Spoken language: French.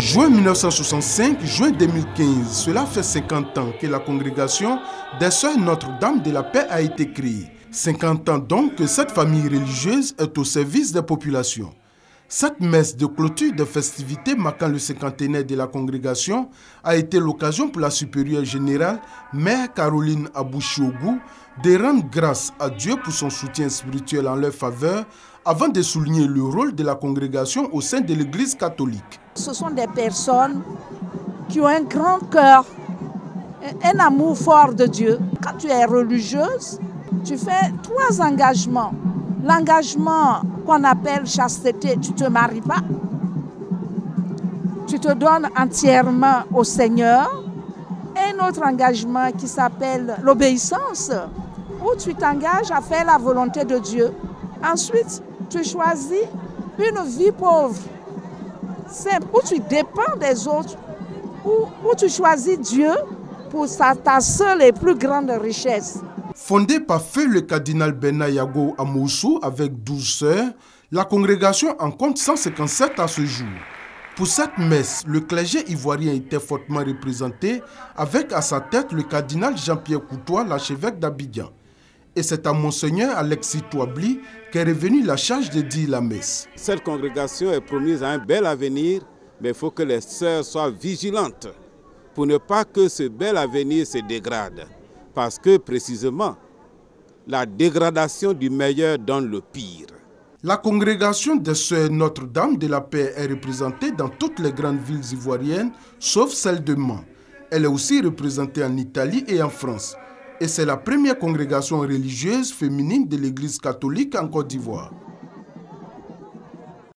Juin 1965, juin 2015, cela fait 50 ans que la congrégation des Sœurs Notre-Dame de la Paix a été créée. 50 ans donc que cette famille religieuse est au service des populations. Cette messe de clôture des festivités marquant le cinquantenaire de la congrégation a été l'occasion pour la supérieure générale, Mère Caroline Abouchiogou, de rendre grâce à Dieu pour son soutien spirituel en leur faveur, avant de souligner le rôle de la congrégation au sein de l'Église catholique. Ce sont des personnes qui ont un grand cœur, un amour fort de Dieu. Quand tu es religieuse, tu fais 3 engagements. L'engagement qu'on appelle chasteté, tu ne te maries pas. Tu te donnes entièrement au Seigneur. Un autre engagement qui s'appelle l'obéissance, où tu t'engages à faire la volonté de Dieu. Ensuite, tu choisis une vie pauvre, simple, où tu dépends des autres, où tu choisis Dieu pour ta seule et plus grande richesse. Fondée par feu le cardinal Bernard Yago à Moussou avec 12 sœurs, la congrégation en compte 157 à ce jour. Pour cette messe, le clergé ivoirien était fortement représenté avec à sa tête le cardinal Jean-Pierre Coutois, l'archevêque d'Abidjan. Et c'est à Monseigneur Alexis Touabli qu'est revenue la charge de dire la messe. Cette congrégation est promise à un bel avenir, mais il faut que les sœurs soient vigilantes pour ne pas que ce bel avenir se dégrade. Parce que précisément, la dégradation du meilleur donne le pire. La congrégation des Sœurs Notre-Dame de la Paix est représentée dans toutes les grandes villes ivoiriennes, sauf celle de Mans. Elle est aussi représentée en Italie et en France. Et c'est la première congrégation religieuse féminine de l'Église catholique en Côte d'Ivoire.